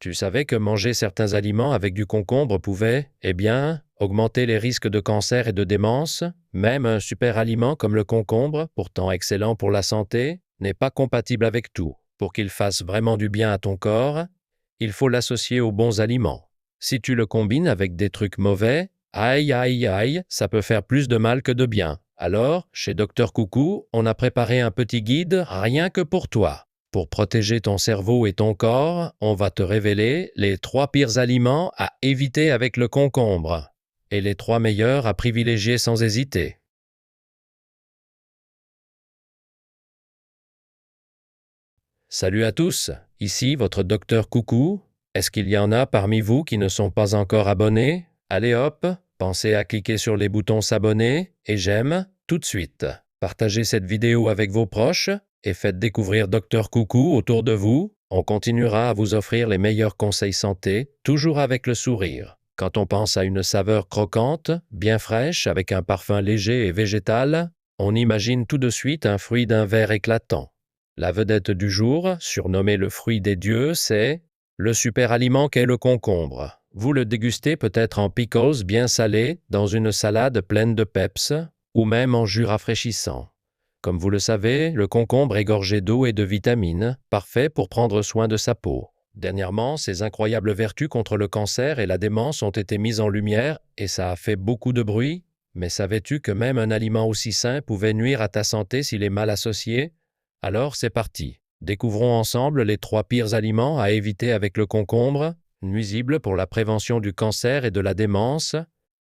Tu savais que manger certains aliments avec du concombre pouvait, augmenter les risques de cancer et de démence? Même un super aliment comme le concombre, pourtant excellent pour la santé, n'est pas compatible avec tout. Pour qu'il fasse vraiment du bien à ton corps, il faut l'associer aux bons aliments. Si tu le combines avec des trucs mauvais, aïe aïe aïe, ça peut faire plus de mal que de bien. Alors, chez Docteur Coucou, on a préparé un petit guide rien que pour toi. Pour protéger ton cerveau et ton corps, on va te révéler les 3 pires aliments à éviter avec le concombre et les 3 meilleurs à privilégier sans hésiter. Salut à tous, ici votre Docteur Coucou. Est-ce qu'il y en a parmi vous qui ne sont pas encore abonnés? Allez hop, pensez à cliquer sur les boutons s'abonner et j'aime tout de suite. Partagez cette vidéo avec vos proches et faites découvrir Docteur Coucou autour de vous. On continuera à vous offrir les meilleurs conseils santé, toujours avec le sourire. Quand on pense à une saveur croquante, bien fraîche, avec un parfum léger et végétal, on imagine tout de suite un fruit d'un vert éclatant. La vedette du jour, surnommée le fruit des dieux, c'est le super aliment qu'est le concombre. Vous le dégustez peut-être en pickles bien salé, dans une salade pleine de peps, ou même en jus rafraîchissant. Comme vous le savez, le concombre est gorgé d'eau et de vitamines, parfait pour prendre soin de sa peau. Dernièrement, ses incroyables vertus contre le cancer et la démence ont été mises en lumière et ça a fait beaucoup de bruit. Mais savais-tu que même un aliment aussi sain pouvait nuire à ta santé s'il est mal associé? Alors c'est parti. Découvrons ensemble les 3 pires aliments à éviter avec le concombre, nuisibles pour la prévention du cancer et de la démence,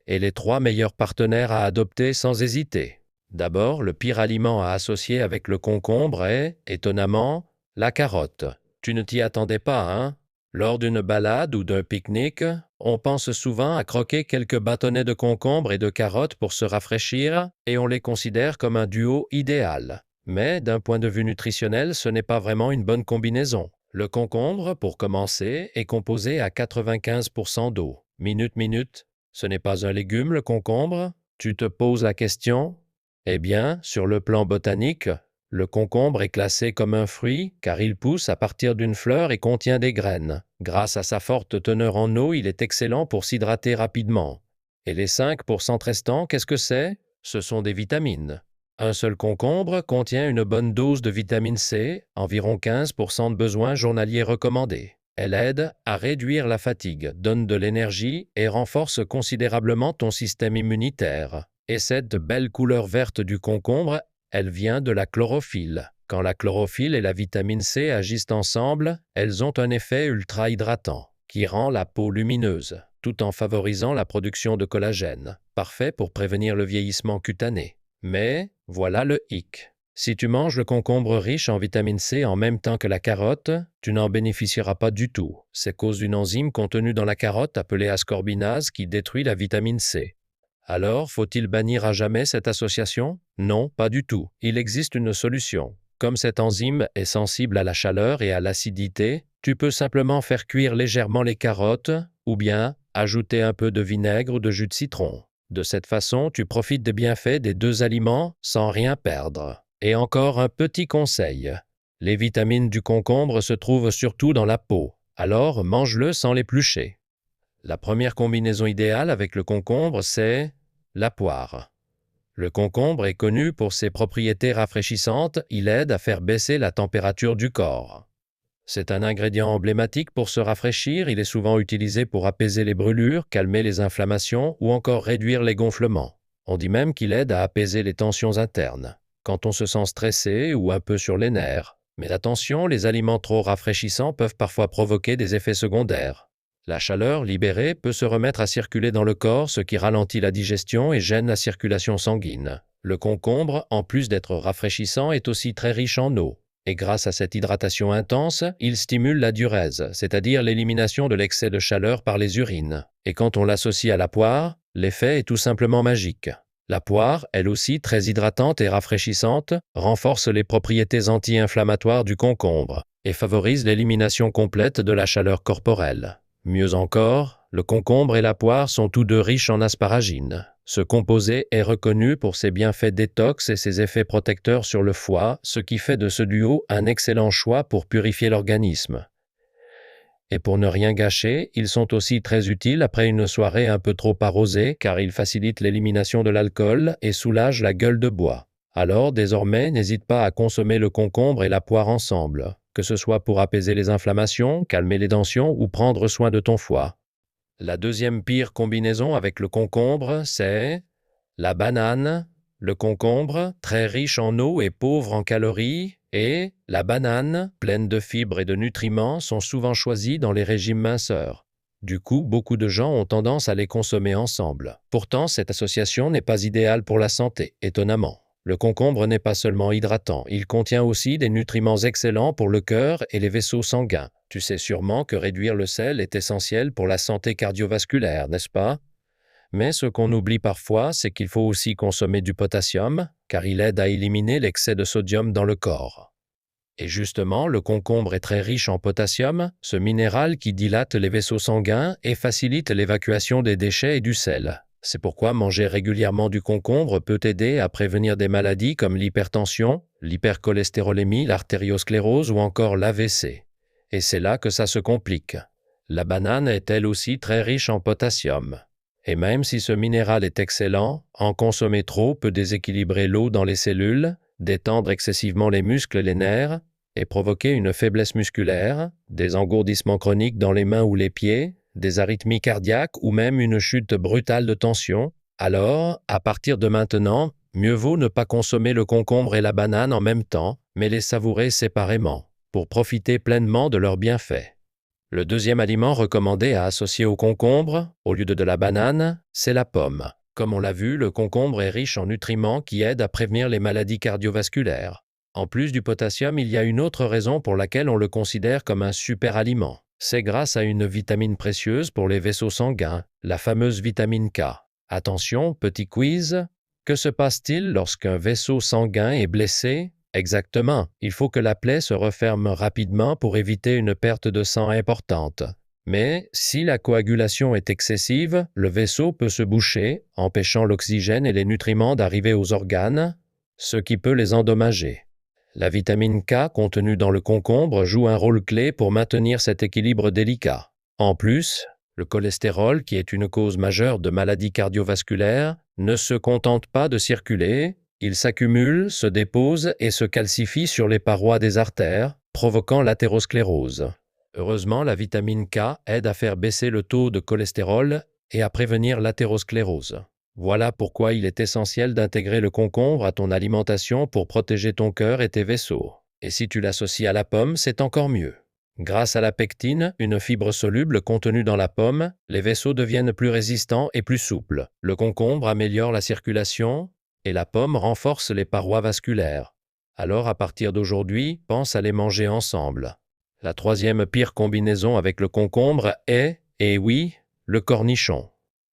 et les 3 meilleurs partenaires à adopter sans hésiter. D'abord, le pire aliment à associer avec le concombre est, étonnamment, la carotte. Tu ne t'y attendais pas, hein? Lors d'une balade ou d'un pique-nique, on pense souvent à croquer quelques bâtonnets de concombre et de carottes pour se rafraîchir, et on les considère comme un duo idéal. Mais d'un point de vue nutritionnel, ce n'est pas vraiment une bonne combinaison. Le concombre, pour commencer, est composé à 95% d'eau. Minute, ce n'est pas un légume, le concombre? Tu te poses la question? Eh bien, sur le plan botanique, le concombre est classé comme un fruit car il pousse à partir d'une fleur et contient des graines. Grâce à sa forte teneur en eau, il est excellent pour s'hydrater rapidement. Et les 5% restants, qu'est-ce que c'est? Ce sont des vitamines. Un seul concombre contient une bonne dose de vitamine C, environ 15% de besoins journaliers recommandés. Elle aide à réduire la fatigue, donne de l'énergie et renforce considérablement ton système immunitaire. Et cette belle couleur verte du concombre, elle vient de la chlorophylle. Quand la chlorophylle et la vitamine C agissent ensemble, elles ont un effet ultra-hydratant qui rend la peau lumineuse, tout en favorisant la production de collagène, parfait pour prévenir le vieillissement cutané. Mais voilà le hic. Si tu manges le concombre riche en vitamine C en même temps que la carotte, tu n'en bénéficieras pas du tout. C'est cause d'une enzyme contenue dans la carotte appelée ascorbinase qui détruit la vitamine C. Alors, faut-il bannir à jamais cette association? Non, pas du tout. Il existe une solution. Comme cette enzyme est sensible à la chaleur et à l'acidité, tu peux simplement faire cuire légèrement les carottes ou bien ajouter un peu de vinaigre ou de jus de citron. De cette façon, tu profites des bienfaits des 2 aliments sans rien perdre. Et encore un petit conseil. Les vitamines du concombre se trouvent surtout dans la peau, alors mange-le sans l'éplucher. La première combinaison idéale avec le concombre, c'est la poire. Le concombre est connu pour ses propriétés rafraîchissantes, il aide à faire baisser la température du corps. C'est un ingrédient emblématique pour se rafraîchir, il est souvent utilisé pour apaiser les brûlures, calmer les inflammations ou encore réduire les gonflements. On dit même qu'il aide à apaiser les tensions internes, quand on se sent stressé ou un peu sur les nerfs. Mais attention, les aliments trop rafraîchissants peuvent parfois provoquer des effets secondaires. La chaleur libérée peut se remettre à circuler dans le corps, ce qui ralentit la digestion et gêne la circulation sanguine. Le concombre, en plus d'être rafraîchissant, est aussi très riche en eau. Et grâce à cette hydratation intense, il stimule la diurèse, c'est-à-dire l'élimination de l'excès de chaleur par les urines. Et quand on l'associe à la poire, l'effet est tout simplement magique. La poire, elle aussi très hydratante et rafraîchissante, renforce les propriétés anti-inflammatoires du concombre et favorise l'élimination complète de la chaleur corporelle. Mieux encore, le concombre et la poire sont tous deux riches en asparagine. Ce composé est reconnu pour ses bienfaits détox et ses effets protecteurs sur le foie, ce qui fait de ce duo un excellent choix pour purifier l'organisme. Et pour ne rien gâcher, ils sont aussi très utiles après une soirée un peu trop arrosée car ils facilitent l'élimination de l'alcool et soulagent la gueule de bois. Alors, désormais, n'hésite pas à consommer le concombre et la poire ensemble, que ce soit pour apaiser les inflammations, calmer les tensions ou prendre soin de ton foie. La deuxième pire combinaison avec le concombre, c'est la banane, le concombre, très riche en eau et pauvre en calories, et la banane, pleine de fibres et de nutriments, sont souvent choisies dans les régimes minceurs. Du coup, beaucoup de gens ont tendance à les consommer ensemble. Pourtant, cette association n'est pas idéale pour la santé, étonnamment. Le concombre n'est pas seulement hydratant, il contient aussi des nutriments excellents pour le cœur et les vaisseaux sanguins. Tu sais sûrement que réduire le sel est essentiel pour la santé cardiovasculaire, n'est-ce pas? Mais ce qu'on oublie parfois, c'est qu'il faut aussi consommer du potassium, car il aide à éliminer l'excès de sodium dans le corps. Et justement, le concombre est très riche en potassium, ce minéral qui dilate les vaisseaux sanguins et facilite l'évacuation des déchets et du sel. C'est pourquoi manger régulièrement du concombre peut aider à prévenir des maladies comme l'hypertension, l'hypercholestérolémie, l'artériosclérose ou encore l'AVC. Et c'est là que ça se complique. La banane est elle aussi très riche en potassium. Et même si ce minéral est excellent, en consommer trop peut déséquilibrer l'eau dans les cellules, détendre excessivement les muscles et les nerfs, et provoquer une faiblesse musculaire, des engourdissements chroniques dans les mains ou les pieds, des arythmies cardiaques ou même une chute brutale de tension. Alors, à partir de maintenant, mieux vaut ne pas consommer le concombre et la banane en même temps, mais les savourer séparément, pour profiter pleinement de leurs bienfaits. Le deuxième aliment recommandé à associer au concombre, au lieu de la banane, c'est la pomme. Comme on l'a vu, le concombre est riche en nutriments qui aident à prévenir les maladies cardiovasculaires. En plus du potassium, il y a une autre raison pour laquelle on le considère comme un super aliment. C'est grâce à une vitamine précieuse pour les vaisseaux sanguins, la fameuse vitamine K. Attention, petit quiz, que se passe-t-il lorsqu'un vaisseau sanguin est blessé? Exactement, il faut que la plaie se referme rapidement pour éviter une perte de sang importante. Mais si la coagulation est excessive, le vaisseau peut se boucher, empêchant l'oxygène et les nutriments d'arriver aux organes, ce qui peut les endommager. La vitamine K contenue dans le concombre joue un rôle clé pour maintenir cet équilibre délicat. En plus, le cholestérol, qui est une cause majeure de maladies cardiovasculaires, ne se contente pas de circuler, il s'accumule, se dépose et se calcifie sur les parois des artères, provoquant l'athérosclérose. Heureusement, la vitamine K aide à faire baisser le taux de cholestérol et à prévenir l'athérosclérose. Voilà pourquoi il est essentiel d'intégrer le concombre à ton alimentation pour protéger ton cœur et tes vaisseaux. Et si tu l'associes à la pomme, c'est encore mieux. Grâce à la pectine, une fibre soluble contenue dans la pomme, les vaisseaux deviennent plus résistants et plus souples. Le concombre améliore la circulation et la pomme renforce les parois vasculaires. Alors à partir d'aujourd'hui, pense à les manger ensemble. La troisième pire combinaison avec le concombre est, et oui, le cornichon.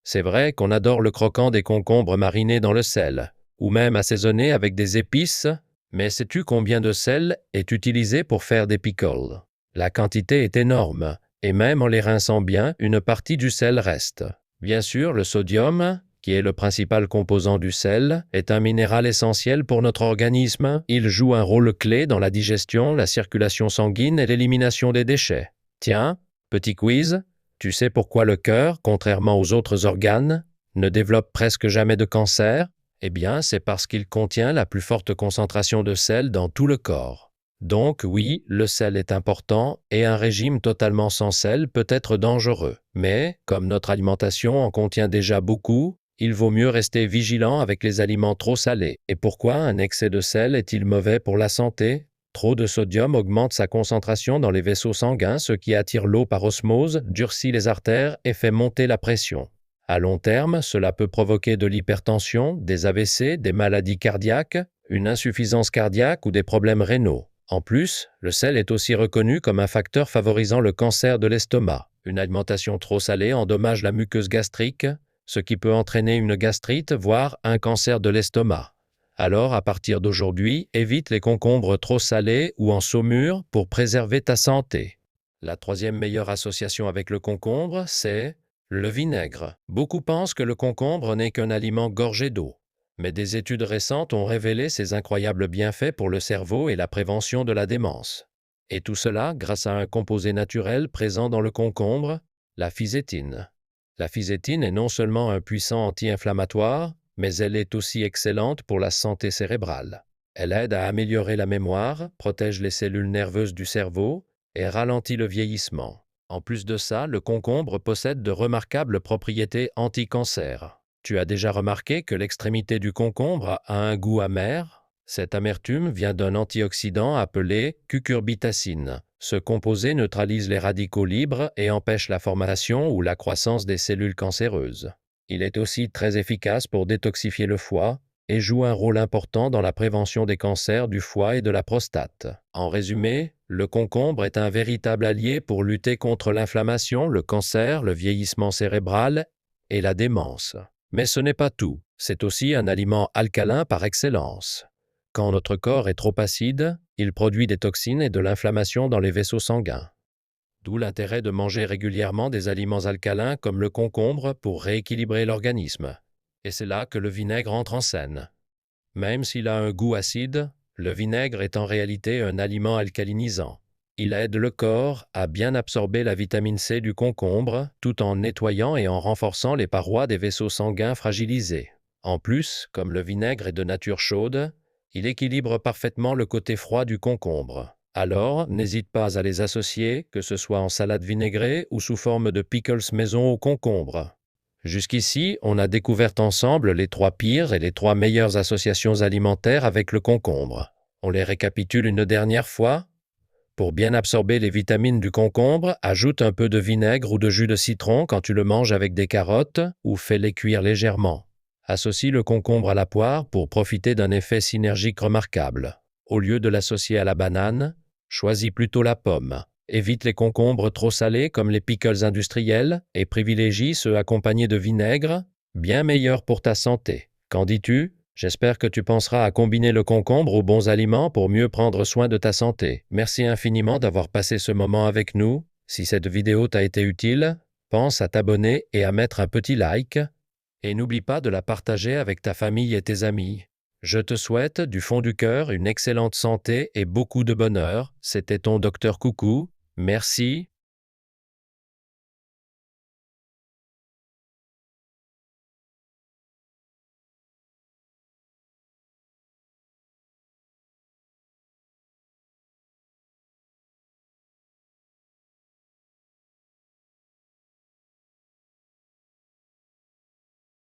C'est vrai qu'on adore le croquant des concombres marinés dans le sel, ou même assaisonnés avec des épices, mais sais-tu combien de sel est utilisé pour faire des pickles? La quantité est énorme, et même en les rinçant bien, une partie du sel reste. Bien sûr, le sodium, qui est le principal composant du sel, est un minéral essentiel pour notre organisme. Il joue un rôle clé dans la digestion, la circulation sanguine et l'élimination des déchets. Tiens, petit quiz. Tu sais pourquoi le cœur, contrairement aux autres organes, ne développe presque jamais de cancer? Eh bien, c'est parce qu'il contient la plus forte concentration de sel dans tout le corps. Donc oui, le sel est important et un régime totalement sans sel peut être dangereux. Mais, comme notre alimentation en contient déjà beaucoup, il vaut mieux rester vigilant avec les aliments trop salés. Et pourquoi un excès de sel est-il mauvais pour la santé? Trop de sodium augmente sa concentration dans les vaisseaux sanguins, ce qui attire l'eau par osmose, durcit les artères et fait monter la pression. À long terme, cela peut provoquer de l'hypertension, des AVC, des maladies cardiaques, une insuffisance cardiaque ou des problèmes rénaux. En plus, le sel est aussi reconnu comme un facteur favorisant le cancer de l'estomac. Une alimentation trop salée endommage la muqueuse gastrique, ce qui peut entraîner une gastrite, voire un cancer de l'estomac. Alors, à partir d'aujourd'hui, évite les concombres trop salés ou en saumure pour préserver ta santé. La troisième meilleure association avec le concombre, c'est le vinaigre. Beaucoup pensent que le concombre n'est qu'un aliment gorgé d'eau, mais des études récentes ont révélé ses incroyables bienfaits pour le cerveau et la prévention de la démence. Et tout cela grâce à un composé naturel présent dans le concombre, la fisétine. La fisétine est non seulement un puissant anti-inflammatoire, mais elle est aussi excellente pour la santé cérébrale. Elle aide à améliorer la mémoire, protège les cellules nerveuses du cerveau et ralentit le vieillissement. En plus de ça, le concombre possède de remarquables propriétés anti-cancer. Tu as déjà remarqué que l'extrémité du concombre a un goût amer? Cette amertume vient d'un antioxydant appelé cucurbitacine. Ce composé neutralise les radicaux libres et empêche la formation ou la croissance des cellules cancéreuses. Il est aussi très efficace pour détoxifier le foie et joue un rôle important dans la prévention des cancers du foie et de la prostate. En résumé, le concombre est un véritable allié pour lutter contre l'inflammation, le cancer, le vieillissement cérébral et la démence. Mais ce n'est pas tout, c'est aussi un aliment alcalin par excellence. Quand notre corps est trop acide, il produit des toxines et de l'inflammation dans les vaisseaux sanguins. D'où l'intérêt de manger régulièrement des aliments alcalins comme le concombre pour rééquilibrer l'organisme. Et c'est là que le vinaigre entre en scène. Même s'il a un goût acide, le vinaigre est en réalité un aliment alcalinisant. Il aide le corps à bien absorber la vitamine C du concombre tout en nettoyant et en renforçant les parois des vaisseaux sanguins fragilisés. En plus, comme le vinaigre est de nature chaude, il équilibre parfaitement le côté froid du concombre. Alors, n'hésite pas à les associer, que ce soit en salade vinaigrée ou sous forme de pickles maison au concombre. Jusqu'ici, on a découvert ensemble les 3 pires et les 3 meilleures associations alimentaires avec le concombre. On les récapitule une dernière fois. Pour bien absorber les vitamines du concombre, ajoute un peu de vinaigre ou de jus de citron quand tu le manges avec des carottes ou fais-les cuire légèrement. Associe le concombre à la poire pour profiter d'un effet synergique remarquable. Au lieu de l'associer à la banane, choisis plutôt la pomme. Évite les concombres trop salés comme les pickles industriels et privilégie ceux accompagnés de vinaigre, bien meilleurs pour ta santé. Qu'en dis-tu? J'espère que tu penseras à combiner le concombre aux bons aliments pour mieux prendre soin de ta santé. Merci infiniment d'avoir passé ce moment avec nous. Si cette vidéo t'a été utile, pense à t'abonner et à mettre un petit like. Et n'oublie pas de la partager avec ta famille et tes amis. Je te souhaite du fond du cœur une excellente santé et beaucoup de bonheur. C'était ton Docteur Coucou. Merci